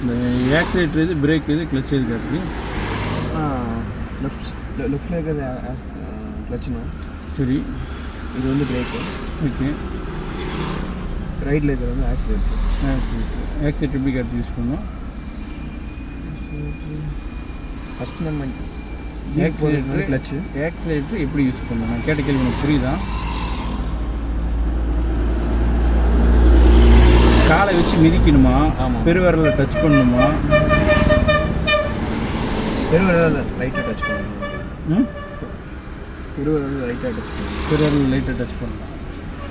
இந்த ஆக்சிலேட்டர் இது, பிரேக் இது, கிளச் இது கார்த்தி? லெஃப்ட்டில் இருக்கிறது கிளச்சுண்ணா. சரி, இது வந்து பிரேக்கு. ஓகே. ரைட்டில் இருக்கிறது வந்து ஆக்சிலேட்டர். ஆக்சிலேட்டர் எப்படி கார்த்தி யூஸ் பண்ணோம்? ஃபஸ்ட்டு நம்ம ஆக்சிலேட்டர் கிளச்சு. ஆக்சிலேட்டர் எப்படி யூஸ் பண்ணணும்? நான் கேட்ட கேள்வி எனக்கு புரியுதா? காலை வச்சு மிதிக்கணுமா? பெருவிரலில் டச் பண்ணணுமா? பெருவிரலில் லைட்டாக டச் பண்ணணும். பெருவிரலில் லைட்டாக டச் பண்ணணும். பெருவிரலில் லைட்டாக டச் பண்ணலாம்.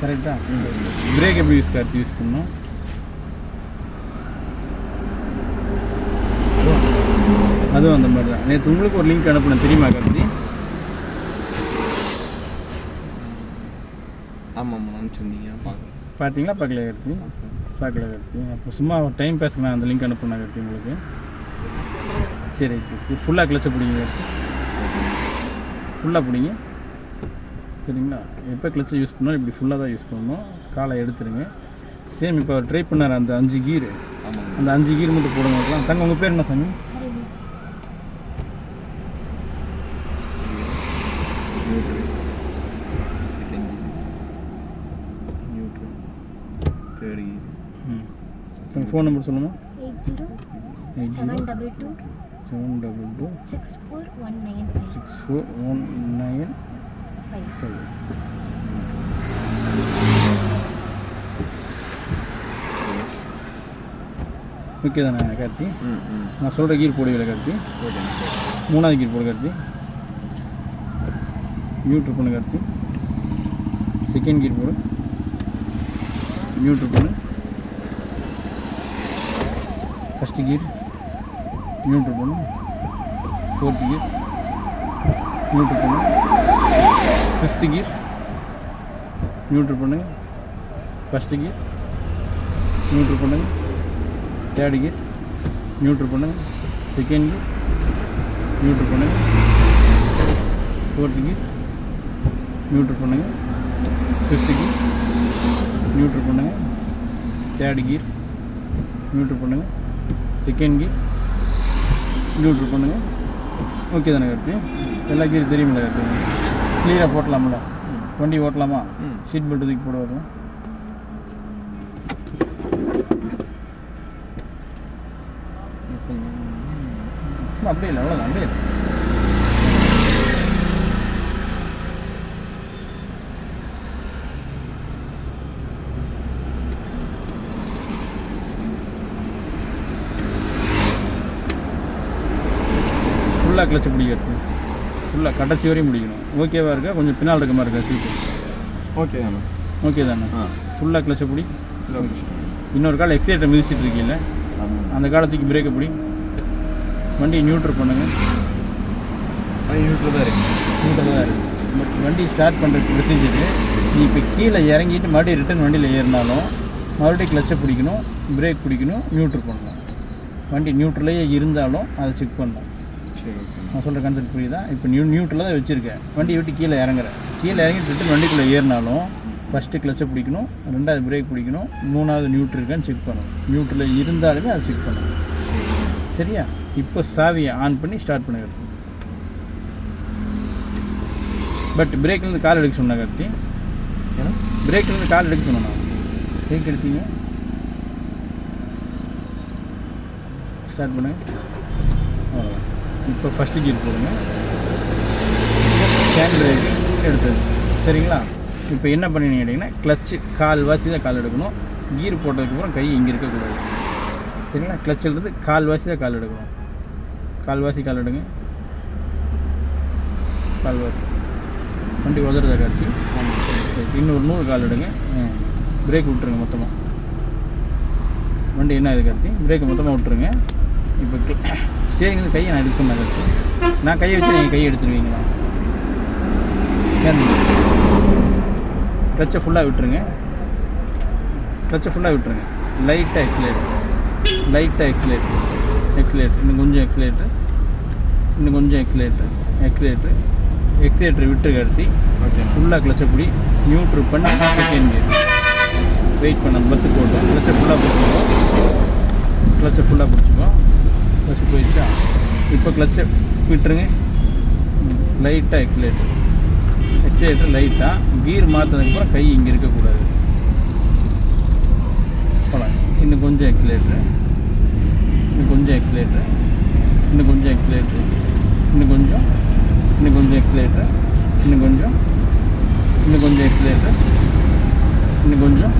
கரெக்டாக. பிரேக் எப்படி யூஸ் பண்ணணும்? அதுவும் அந்த மாதிரி தான். நேற்று உங்களுக்கு ஒரு லிங்க் அனுப்பினேன், தெரியுமா கார்த்தி? ஆமாம் அனுப்பிச்சிருந்தீங்க. பார்த்தீங்களா? பார்க்கல கார்த்தி? பார்க்கல கார்த்தி. அப்போ சும்மா டைம் பேசுங்க, அந்த லிங்க் அனுப்புனேன் கார்த்தி உங்களுக்கு. சரி கார்த்தி, ஃபுல்லாக கிளச்சை பிடிங்க கார்த்தி, ஃபுல்லாக பிடிங்க. சரிங்களா? எப்போ கிளச்சை யூஸ் பண்ணாலும் இப்படி ஃபுல்லாக தான் யூஸ் பண்ணணும். காலை எடுத்துருங்க. சேம் இப்போ ட்ரை பண்ணார் அந்த 5 கீர், அந்த 5 கீர் மட்டும் போடுங்க. தங்க உங்கள் பேர் என்ன சாமி? உங்கள் ஃபோன் நம்பர் சொல்லுங்கள். 80 722 6419 5. ஓகே தானே கார்த்தி? நான் சொல்கிற கீர் போடுவீங்களா கார்த்தி? மூணாவது கீர் போடு கார்த்தி. நியூட்ரு பண்ணு கார்த்தி. செகண்ட் கீர் போடு. நியூட்ரு பண்ணு. ஃபஸ்ட்டு கீர் நியூட்ரு பண்ணு. ஃபோர்த்து கீர் நியூட்ரு பண்ணு. ஃபிஃப்த்து கீர் நியூட்ரு பண்ணுங்க. ஃபஸ்ட்டு கீர் நியூட்ரு பண்ணுங்க. தேர்டு கீர் நியூட்ரு பண்ணுங்க. செகண்ட் கீர் நியூட்ரு பண்ணுங்க. ஃபோர்த்து கீர் நியூட்ரு பண்ணுங்க. ஃபிஃப்த்து கீர் நியூட்ரு பண்ணுங்க. தேர்டு கீர் நியூட்ரு பண்ணுங்க. செகண்ட் கீர் நியூட்ரு பண்ணுங்க. ஓகே தானே கார்த்தி? எல்லா கீரும் தெரியுமில்ல கார்த்தி? கிளியராக போட்டலாம்ல? வண்டி ஓட்டலாமா? சீட் பெல்ட் தூக்கி போட வரும். அப்படியே இல்லை, அவ்வளோதான். அப்படியே ஃபுல்லாக கிளச்சு பிடிக்கிறது, ஃபுல்லாக கடைசி வரையும் பிடிக்கணும். ஓகேவா இருக்கா? கொஞ்சம் பின்னால் இருக்க மாதிரி இருக்கா சீட்டு? ஓகே தானே? ஓகே தானே? ஃபுல்லாக கிளச்சை பிடி. இன்னொரு கால் எக்ஸைட்டை மிதிச்சிட்டு இருக்கீங்கள, அந்த காலத்துக்கு பிரேக்கை பிடி. வண்டியை நியூட்ரு பண்ணுங்கள். நியூட்ரு தான் இருக்குது. நியூட்ரு தான் இருக்குது. பட் வண்டி ஸ்டார்ட் பண்ணுறதுக்கு ப்ரொசீஜரு, நீ இப்போ கீழே இறங்கிட்டு மறுபடியும் ரிட்டன் வண்டியில் ஏறினாலும் மறுபடியும் கிளச்சை பிடிக்கணும், பிரேக் பிடிக்கணும், நியூட்ரு பண்ணணும். வண்டி நியூட்ரலையே இருந்தாலும் அதை செக் பண்ணணும். நான் சொல்கிற கான்செப்ட் புரியுதா? இப்போ நியூட்ரலாக தான் வச்சுருக்கேன். வண்டியை விட்டு கீழே இறங்குறேன். கீழே இறங்கிட்டு ரிட்டன் வண்டிக்குள்ளே ஏறினாலும் ஃபஸ்ட்டு கிளச்சை பிடிக்கணும், ரெண்டாவது பிரேக் பிடிக்கணும், மூணாவது நியூட்ரு இருக்கான்னு செக் பண்ணணும். நியூட்ரலில் இருந்தாலுமே அதை செக் பண்ணணும். சரியா? இப்போ சாவியை ஆன் பண்ணி ஸ்டார்ட் பண்ணிடுறது. பட் பிரேக்லேருந்து கால் எடுக்க சொன்னா கார்த்தி? ஏன்னா பிரேக்லேருந்து கால் எடுக்க சொன்னா, பிரேக் எடுத்தீங்க. ஸ்டார்ட் பண்ணுங்க. அவ்வளோதான். இப்போ ஃபஸ்ட்டு கீர் போடுங்க. ஹேண்ட் பிரேக்கு எடுத்தது. சரிங்களா? இப்போ என்ன பண்ணினீங்க கேட்டிங்கன்னா, கிளச்சு கால்வாசி தான் கால் எடுக்கணும். கீர் போட்டதுக்கப்புறம் கை இங்கே இருக்கக்கூடாது. சரிங்களா? கிளச்சிலிருந்து கால்வாசி தான் கால் எடுக்கணும். கால்வாசி கால் எடுங்க. கால்வாசி. வண்டி உதறதா காட்சி? இன்னொரு 100 கால் எடுங்க. பிரேக் விட்டுருங்க மொத்தமாக. வண்டி என்ன இது காட்சி? பிரேக்கை மொத்தமாக விட்டுருங்க. இப்போ ஸ்டேரிங் கையை நான் எடுக்கணும் காட்சி. நான் கையை வச்சு நீங்கள் கையை எடுத்துருவீங்களா? கிளச்சை ஃபுல்லாக விட்டுருங்க. கிளச்சை ஃபுல்லாக விட்டுருங்க. லைட்டாக எக்ஸிலேட்டர், லைட்டாக எக்ஸிலேட்டர், எக்ஸிலேட்டர், இன்னும் கொஞ்சம் எக்ஸிலேட்டர், இன்னும் கொஞ்சம் எக்ஸிலேட்டர், எக்ஸிலேட்டர், எக்ஸிலேட்டர் விட்டு கடத்தி ஃபுல்லாக கிளச்சை பிடி. நியூட்ரு பண்ணி செகண்ட் கியர் வெயிட் பண்ண பஸ்ஸு போட்டோம். கிளச்சை ஃபுல்லாக போட்டுருவோம். கிளச்சை ஃபுல்லாக பிடிச்சிக்கோ. கிளச்சு போயிடுச்சா? இப்போ கிளச்சை விட்டுருங்க. லைட்டாக எக்ஸிலேட்டர் லைட்டாக கீர் மாற்றினதுக்கப்புறம் கை இங்கே இருக்கக்கூடாது. போகலாம். இன்னும் கொஞ்சம் எக்ஸிலேட்டரு, இன்னும் கொஞ்சம் எக்ஸிலேட்டரு, இன்னும் கொஞ்சம் எக்ஸிலேட்டரு, இன்னும் கொஞ்சம் எக்ஸிலேட்டரு, இன்னும் கொஞ்சம் எக்ஸிலேட்டரு, இன்னும் கொஞ்சம்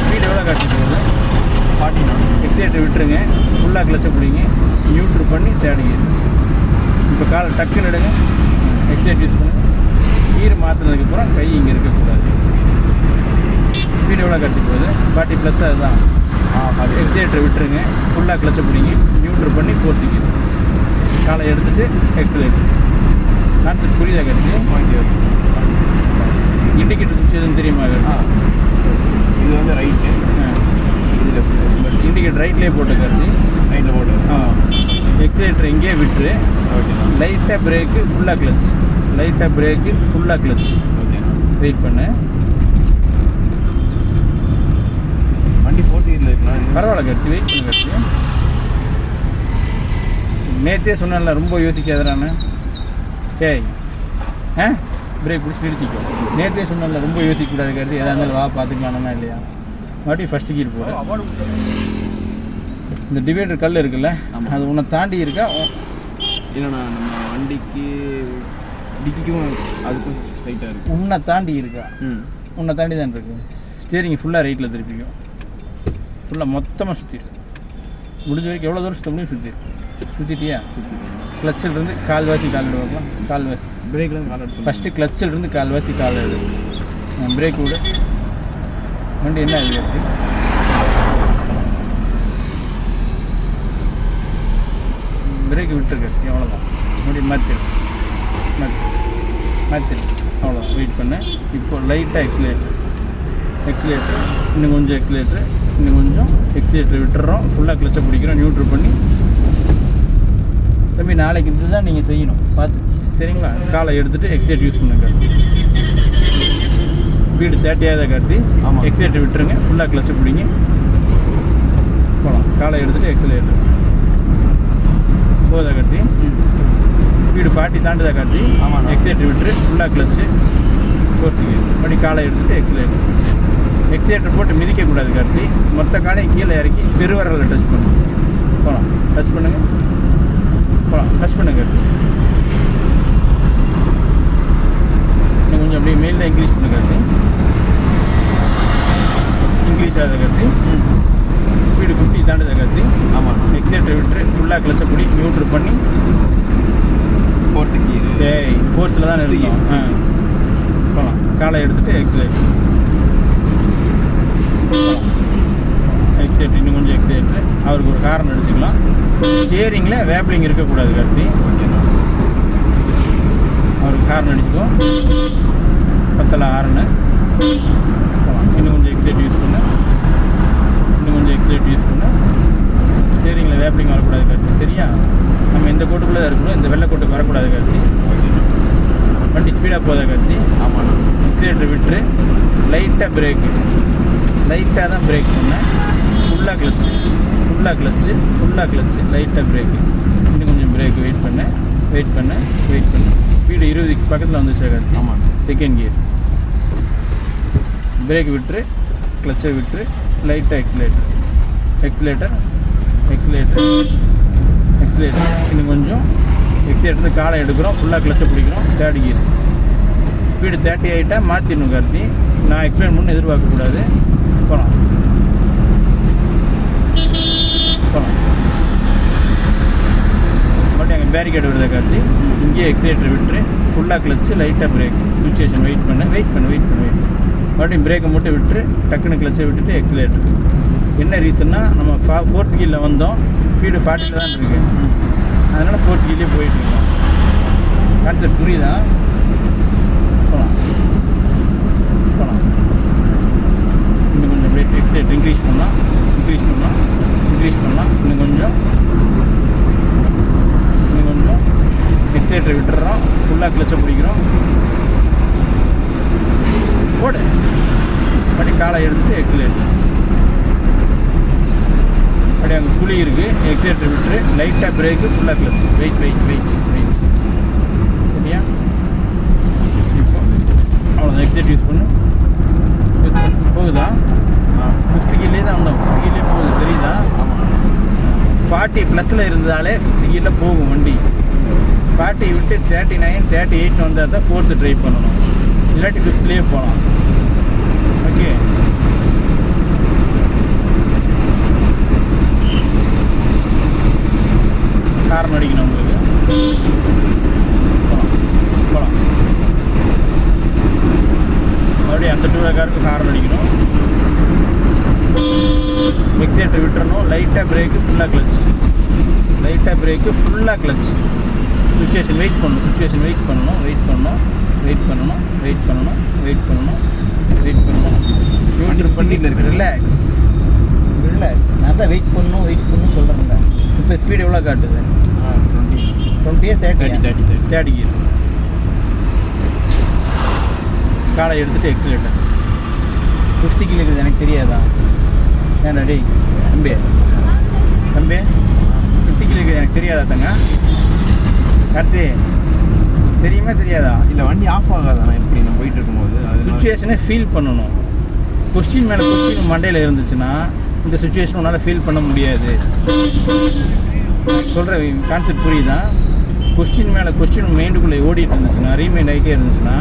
ஸ்பீட் எவ்வளோ காட்டிட்டு போகுது? 49. எக்ஸிலேட்டர் விட்டுருங்க. ஃபுல்லாக கிளச்சை பிடிங்க. நியூட்ரு பண்ணி தேடுங்க. இப்போ காலை டக்குன்னு எடுங்க. எக்ஸிலேட்டர் யூஸ் பண்ணுங்க. கீர் மாற்றினதுக்கப்புறம் கை இங்கே இருக்கக்கூடாது. ஸ்பீட் எவ்வளோ காட்டிட்டு போகுது? 40+ அதுதான். எக்ஸிலேட்டர் விட்டுருங்க. ஃபுல்லாக கிளச்சை பிடிங்க. நியூட்ரு பண்ணி 4th கீர். காலை எடுத்துகிட்டு எக்ஸிலேட்டர். கான்செப்ட் புரியுதா கருத்து? இண்டிகேட்டர் சுவிட்ச் எதுன்னு தெரியுமா? இது வந்து ரைட்டு, இது லெஃப்ட். இண்டிகேட்டர் ரைட்லேயே போட்டு கருத்து. ரைட்டில் போட்டு. ஆமாம். எக்ஸிலேட்டர் இங்கேயே விட்டுரு. ஓகே. லைட்டாக பிரேக்கு, ஃபுல்லாக கிளச். லைட்டாக பிரேக்கு, ஃபுல்லாக கிளச். ஓகே. வெயிட் பண்ணு. வண்டி 4th கீரில் இருக்கலாம். பரவாயில்ல கருத்து, வெயிட் பண்ணு கருத்து. நேற்றே சொன்னேன்ல, ரொம்ப யோசிக்காதரான்னு. ஏய் பிரேக் பிடிச்சி நிறுத்திக்கோ. நேற்றே சொன்னேன்ல, ரொம்ப யோசிக்கக்கூடாது கருத்து. எதாக இருந்தாலும் வா பார்த்துக்கலாம்னா இல்லையா? மறுபடியும் ஃபஸ்ட்டு கீர் போடு. இந்த டிவைடர் கல் இருக்குல்ல, அது உன்னை தாண்டி இருக்கா? இல்லைண்ணா, நம்ம வண்டிக்கு டிக்கிக்கும் அதுக்கும் ஸ்ட்ரைட்டாக இருக்குது. உன்னை தாண்டி இருக்கா? உன்னை தாண்டி தான் இருக்குது. ஸ்டேரிங் ஃபுல்லாக ரைட்டில் திருப்பிக்கும். ஃபுல்லாக மொத்தமாக சுற்றிடும். முடிஞ்ச வரைக்கும் எவ்வளோ தூரம் சுற்ற முடியும் சுற்றிட்டியா? கிளச்சிலிருந்து கால்வாசி கால் எடு பார்க்கலாம். கால்வாசி பிரேக்லாம் கால் எடுத்து ஃபஸ்ட்டு கிளச்சிலிருந்து கால்வாசி கால் எடு. பிரேக் விடு. வண்டி என்ன இது இருக்குது? பிரேக் விட்டுருக்கு. எவ்வளோதான். மறுபடியும் மாற்றிடு. அவ்வளோதான். வெயிட் பண்ண. இப்போ லைட்டாக எக்ஸிலேட்டர், இன்னும் கொஞ்சம் எக்ஸிலேட்டர் விட்டுறோம். ஃபுல்லாக கிளச்சை பிடிக்கிறோம். நியூட்ரு பண்ணி. தம்பி, நாளைக்கு இது தான் நீங்கள் செய்யணும் பார்த்து, சரிங்களா? காலை எடுத்துகிட்டு எக்ஸிலேட்டர் யூஸ் பண்ணுங்க. ஸ்பீடு 30 ஆகுதா கார்த்தி? எக்ஸிலேட்டர் விட்டுருங்க. ஃபுல்லாக கிளச்சை பிடிங்க. போகலாம். காலை எடுத்துகிட்டு எக்ஸிலேட்டர் போதா கார்த்தி? ஸ்பீடு 40 தாண்டுதா கார்த்தி? எக்ஸிலேட்டர் விட்டுரு. ஃபுல்லாக கிளச்சு 4th கீர். மறுபடி காலை எடுத்துகிட்டு எக்ஸிலேட்டர் போட்டு மிதிக்கக்கூடாது கார்த்தி. மொத்த காலையும் கீழே இறக்கி பெருவரலில் டச் பண்ணு. போகலாம். டச் பண்ணுங்க. கார்த்தி. இன்னும் கொஞ்சம் அப்படியே மேலில் இன்க்ரீஸ் பண்ணு கார்த்தி. இன்க்ரீஸ் ஆகுது கார்த்தி. ஸ்பீடு 50 தாண்டுதா கார்த்தி? ஆமாம். எக்ஸிலேட்டர் விட்டுரு. ஃபுல்லாக கிளச்சை பிடி. நியூட்ரு பண்ணி 4th கீர். 4th தான் இருக்கும். போகலாம். காலை எடுத்துகிட்டு எக்ஸிலேட்டர். இன்னும் கொஞ்சம் எக்ஸிலேட்டர். அவருக்கு ஒரு ஹார்ன் அடிச்சுக்கலாம். ஸ்டியரிங்கில் வேப்ளிங் இருக்கக்கூடாது கார்த்தி. அவருக்கு ஹார்ன் அடிச்சுக்கோ. பத்தலை ஹார்னு. இன்னும் கொஞ்சம் எக்ஸிலேட்டர் யூஸ் பண்ணு. ஸ்டியரிங்கில் வேப்ளிங் வரக்கூடாது கார்த்தி. சரியா? நம்ம இந்த கோட்டுக்குள்ளே தான் இருக்கணும். இந்த வெள்ளை கோட்டுக்கு வரக்கூடாது கார்த்தி. வண்டி ஸ்பீடாக போதா கார்த்தி? ஆமாண்ணா. எக்ஸிலேட்டர் விட்டுரு. லைட்டாக பிரேக்கு. லைட்டாக தான் பிரேக் பண்ணேன். ஃபுல்லாக கிளச்சு லைட்டாக பிரேக்கு. இன்னும் கொஞ்சம் பிரேக்கு. வெயிட் பண்ண. ஸ்பீடு 20 பக்கத்தில் வந்துச்சு கார்த்தி. ஆமாம். 2nd கீர். பிரேக் விட்டுரு. கிளச்சை விட்டுரு. லைட்டாக எக்ஸிலேட்டர். இன்னும் கொஞ்சம் எக்ஸிலேட்டர் காலை எடுக்கிறோம். ஃபுல்லாக கிளச்சை பிடிக்கிறோம். 3rd கீர். ஸ்பீடு 30 ஆகிட்டா மாற்றிடணும் கார்த்தி. நான் எக்ஸ்பிளைன் பண்ண எதிர்பார்க்கக்கூடாது. போகலாம். பட் எங்கள் பேரிகேட் வருதா கார்த்தி? இங்கேயே எக்ஸிலேட்டர் விட்டுரு. ஃபுல்லாக கிளச்சு லைட்டாக பிரேக். சுச்சுவேஷன் வெயிட் பண்ண. மறுபடியும் பிரேக்கை மட்டும் விட்டுரு. டக்குன்னு கிளச்சை விட்டுட்டு எக்ஸிலேட்டர். என்ன ரீசன்னா, நம்ம 4th கீரில் வந்தோம். ஸ்பீடு 40 தான் இருக்குது. அதனால் 4th கீர்லேயே போயிட்டுருக்கோம். கான்செப்ட் புரியுதா? போகலாம். இன்னும் கொஞ்சம் பிரேக் எக்ஸிலேட்டர் இன்க்ரீஸ் பண்ணலாம். இன்னும் கொஞ்சம் எக்ஸிலேட்டர் விட்டுறோம். ஃபுல்லாக கிளச்சை பிடிக்கிறோம். அப்படி காலை எடுத்துட்டு எக்ஸலேட்டர். அப்படி அங்கே குழி இருக்குது, எக்ஸலேட்டர் விட்டுரு, லைட்டாக பிரேக்கு, ஃபுல்லாக clutch. Wait wait wait wait. சரியா? இப்போ அவ்வளோதான். எக்ஸலேட்டர் யூஸ் பண்ணு. போகுதா? 50 கீழே தான் வந்தோம். 50 கீழே போகுது, தெரியுதா? 40 +ல் இருந்ததாலே 50 கீழே போகும் வண்டி. 40 விட்டு 39, 38 வந்தால் தான் 4th ட்ரைவ் பண்ணணும். இல்லாட்டி 5த்லேயே போகலாம். ஓகே. ஹார்ன் அடிக்கணும் உங்களுக்கு. போகலாம். மறுபடியும் அந்த 2 காருக்கு ஹார்ன் அடிக்கணும். எக்ஸலேட்டர் விட்டுறணும். லைட்டாக பிரேக்கு, ஃபுல்லாக கிளச். லைட்டாக பிரேக்கு, ஃபுல்லாக கிளச். சுச்சுவேஷன் வெயிட் பண்ணணும். சுச்சுவேஷன் வெயிட் பண்ணணும். வெயிட் பண்ணணும். வெயிட் பண்ணணும். வெயிட் பண்ணணும். வெயிட் பண்ணணும். வெயிட் பண்ணணும். நியூட்ரல் பண்ணிட்டு இருக்கு. ரிலாக்ஸ். ரிலாக்ஸ். நான் தான் வெயிட் பண்ணணும் வெயிட் பண்ணணும் சொல்கிறேங்க. இப்போ ஸ்பீடு எவ்வளோ காட்டுது? 20 30 கீர். காலை எடுத்துகிட்டு எக்ஸலேட்டர். 50 கீழே இருக்குது, எனக்கு தெரியாதா? ஏன்டா டேய் தம்பி 50 கீழே இருக்குது, எனக்கு தெரியாதா தங்க? கார்த்தி தெரியுமா தெரியாதா? இல்லை வண்டி ஆஃப் ஆகாதாண்ணா எப்படி நம்ம போயிட்டு இருக்கும்போது? சுச்சுவேஷனை ஃபீல் பண்ணணும். கொஸ்டின் மேலே கொஸ்டின் மண்டையில் இருந்துச்சுன்னா இந்த சுச்சுவேஷன் உன்னால் ஃபீல் பண்ண முடியாது. சொல்கிற கான்செப்ட் புரியுதா? கொஸ்டின் மேலே கொஸ்டின் மைண்டுக்குள்ளே ஓடிட்டு இருந்துச்சுன்னா, ரீமைண்ட் ஆகிட்டே இருந்துச்சுன்னா,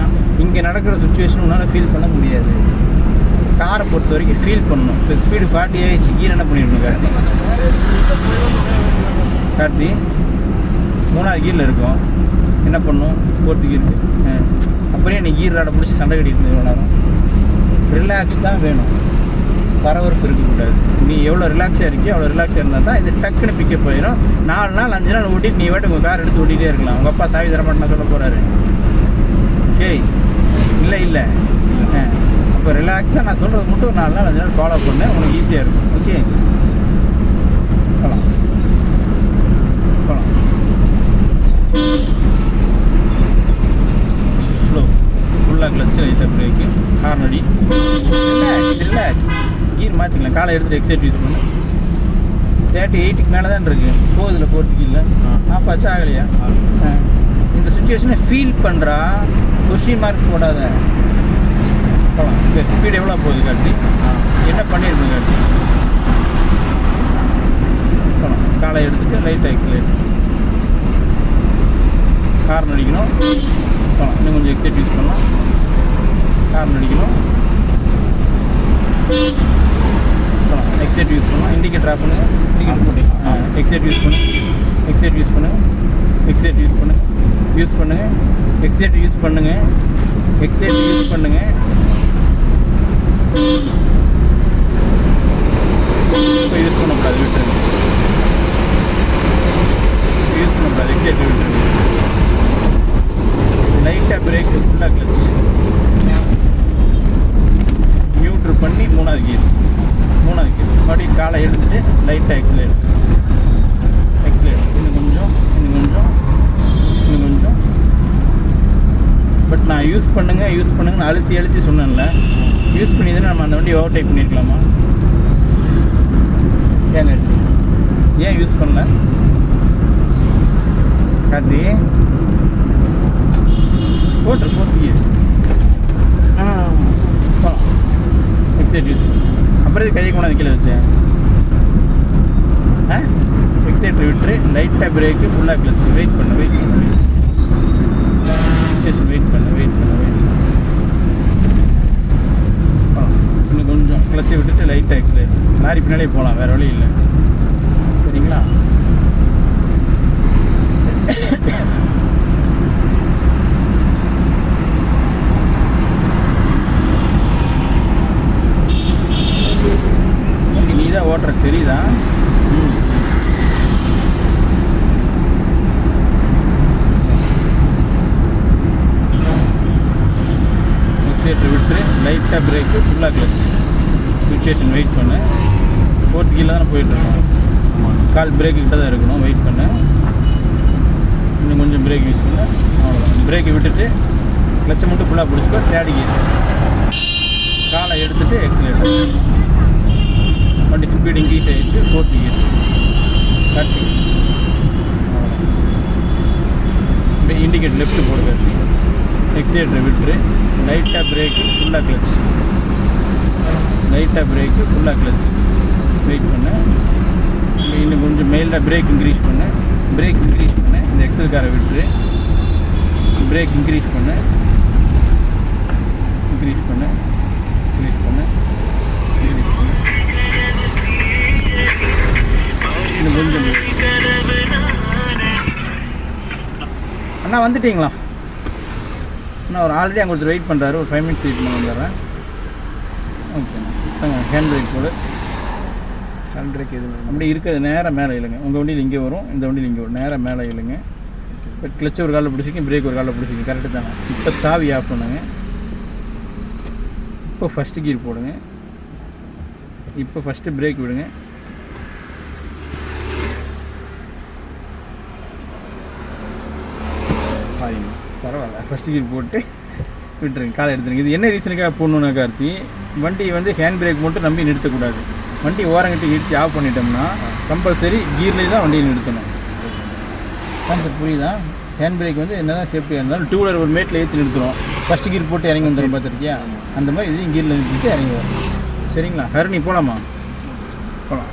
இங்கே நடக்கிற சுச்சுவேஷன் உன்னால் ஃபீல் பண்ண முடியாது. காரை பொறுத்த வரைக்கும் ஃபீல் பண்ணணும். இப்போ ஸ்பீடு 40 ஆகிடுச்சு, கீர் என்ன பண்ணிடணும் கார்த்தி? 3வது கீரில் இருக்கும். என்ன பண்ணும்? 4th கீருக்கு. அப்படியே நீ கீர் ராடை பிடிச்சி சண்டை கட்டிட்டு இவ்வளோ நேரம். ரிலாக்ஸ் தான் வேணும், பரபரப்பு இருக்கக்கூடாது. நீ எவ்வளோ ரிலாக்ஸாக இருக்கியோ அவ்வளோ ரிலாக்ஸாக இருந்தால் தான் இது டக்குன்னு பிக்கப் ஆயிடும். 4 நாள் 5 நாள் ஓட்டிட்டு நீ வாட்டி உங்கள் கார் எடுத்து ஓட்டிகிட்டே இருக்கலாம். உங்கள் அப்பா சாவி தர மாட்டேன்னு சொல்ல போகிறாரு. ஓகே இல்லை அப்போ ரிலாக்ஸாக நான் சொல்கிறது மட்டும் ஒரு 4 நாள் 5 நாள் ஃபாலோ பண்ணேன், உனக்கு ஈஸியாக இருக்கும். ஓகே போகலாம் போகலாம். ஸ்லோ, ஃபுல்லாக கிளச்சு, லைட்டாக பிரேக்கு, ஹார்ன் அடி. ரிலாக்ஸ். கீர் மாற்றிக்கலாம். காலை எடுத்துகிட்டு எக்ஸைட் யூஸ் பண்ணு. 38க்கு மேலே தான் இருக்குது. போகுதில்ல 4th கீரில். ஆஃப் ஆச்சு ஆகலையா? இந்த சுச்சுவேஷனை ஃபீல் பண்ணுறா. கொஸ்டின் மார்க் போடாத. போகலாம். இப்போ ஸ்பீடு எவ்வளோ போகுது கார்த்தி? என்ன பண்ணியிருக்கோம் கார்த்தி? போகலாம். காலை எடுத்துகிட்டு லைட்டாக எக்ஸலேட். ஹார்ன் அடிக்கணும். போகலாம். இன்னும் கொஞ்சம் எக்ஸைட் யூஸ் பண்ணலாம். ஹார்ன் அடிக்கணும். போகலாம். எக்ஸைட் யூஸ் பண்ணலாம். இண்டிகேட்டர் ஆஃப் பண்ணுங்கள். இண்டிகேட்டர் போட்டு எக்ஸைட் யூஸ் பண்ணுங்கள். எக்ஸைட் யூஸ் பண்ணுங்கள். எக்ஸைட் யூஸ் பண்ணுங்கள். யூஸ் பண்ணுங்கள். எக்ஸைட் யூஸ் பண்ணுங்கள். எக்ஸைட் யூஸ் பண்ணுங்கள். இப்போ யூஸ் பண்ணக்கூடாது, விட்டுருங்க. யூஸ் பண்ணக்கூடாது, எக்ஸைட் விட்டுருங்க. லைட்டாக பிரேக், ஃபுல்லாக கிளச். நியூட்ரல் பண்ணி 3வது கீர். மறுபடியும் காலை எடுத்துகிட்டு லைட்டாக எக்ஸலேட். இன்னும் கொஞ்சம். பட் நான் யூஸ் பண்ணுங்கன்னு அழுத்தி சொன்னேன்ல. யூஸ் பண்ணி தானே நம்ம அந்த வண்டி ஓவர்டேக் பண்ணியிருக்கலாமா? ஏன் யூஸ் பண்ணல கார்த்தி? போட்டு 4th கீர். எக்ஸைட் யூஸ் அப்புறம் கையை கொண்டாந்து கீழே வச்சேன். எக்ஸைட்டர் விட்டுரு, லைட்டாக பிரேக்கு, ஃபுல்லாக கிளச்சு. வெயிட் பண்ணு. வெயிட் பண்ணு. இன்னும் கொஞ்சம் கிளச்சை விட்டுட்டு லைட்டாக எக்ஸலேட். லாரி பின்னாலே போகலாம், வேறு வழி இல்லை. சரிங்களா? நீ தான் ஓட்டுற தெரியுதா? எக்ஸலேட்டர் விட்டு லைட்டாக பிரேக்கு, ஃபுல்லாக கிளச். சுச்சுவேஷன் வெயிட் பண்ணு. 4th கீழே தானே போயிட்டுருக்கோம். கால் பிரேக்கு கிட்ட தான் இருக்கணும். வெயிட் பண்ணு. இன்னும் கொஞ்சம் பிரேக் யூஸ் பண்ணு. அவ்வளோதான். பிரேக்கை விட்டுட்டு கிளச்சை மட்டும் ஃபுல்லாக பிடிச்சிக்கோ. 3rd கீர். காலை எடுத்து எடுத்துகிட்டு எக்ஸலேட்டர். வண்டி ஸ்பீடு இன்க்ரீஸ் ஆகிடுச்சு. 4th gear Karthi. Indicate left போடு கார்த்தி. எக்ஸலேட்டரை விட்டுரு. லைட்டாக பிரேக்கு, ஃபுல்லாக கிளச். லைட்டாக பிரேக்கு, ஃபுல்லாக கிளச். வெயிட் பண்ணு. இன்னும் கொஞ்சம் மைல்டாக பிரேக் இன்க்ரீஸ் பண்ணு. பிரேக் இன்க்ரீஸ் பண்ணு. இந்த எக்ஸல் காரை விட்டுரு. பிரேக் இன்க்ரீஸ் பண்ணு. இன்க்ரீஸ் பண்ணு. இன்க்ரீஸ் பண்ணு. இன்க்ரீஸ் பண்ணு. இன்னும் கொஞ்சம். அண்ணா வந்துட்டிங்களா? அண்ணா ஒரு ஆல்ரெடி அங்கே ஒருத்தர் வெயிட் பண்ணுறாரு. ஒரு 5 minutes வெயிட் பண்ண வந்துடுறேன். ஓகேண்ணா. ஹேண்ட் பிரேக் போடு. ஹேண்ட் பிரேக் எதுவும் அப்படி இருக்கிறது நேராக மேலே இழுங்க. உங்கள் வண்டியில் இங்கே வரும், இந்த வண்டியில் இங்கே வரும். நேராக மேலே இழுங்க. இப்போ கிளச்சு ஒரு காலில் பிடிச்சிங்க, பிரேக் ஒரு காலில் பிடிச்சிங்க. கரெக்டு தானே? இப்போ சாவி ஆஃப் பண்ணுங்க. இப்போ ஃபஸ்ட்டு கீர் போடுங்க. இப்போ ஃபஸ்ட்டு பிரேக் விடுங்க. சாரிங்க, பரவாயில்ல. ஃபஸ்ட்டு கீர் போட்டு விட்டுருங்க. காலை எடுத்துருங்க. இது என்ன ரீசனுக்காக போடணுன்னா கார்த்தி, வண்டி வந்து ஹேண்ட் பிரேக் மட்டும் நம்பி நிறுத்தக்கூடாது. வண்டி ஓரங்கட்டி நிறுத்தி ஆஃப் பண்ணிட்டோம்னா கம்பல்சரி கீர்லேயே தான் வண்டியை நிறுத்தணும். கான்செப்ட் புரியுதா? ஹேண்ட் பிரேக் வந்து என்ன தான் சேஃப்டியாக இருந்தாலும் 2 வீலர் ஒரு மேட்டில் ஏற்றி நிறுத்துறோம். ஃபஸ்ட்டு கீர் போட்டு இறங்கி வந்துடும் பார்த்துருக்கியா? அந்த மாதிரி இதையும் கீரில் நிறுத்திட்டு இறங்கி வரும். சரிங்களா? ஹரணி போகலாமா? போகலாம்.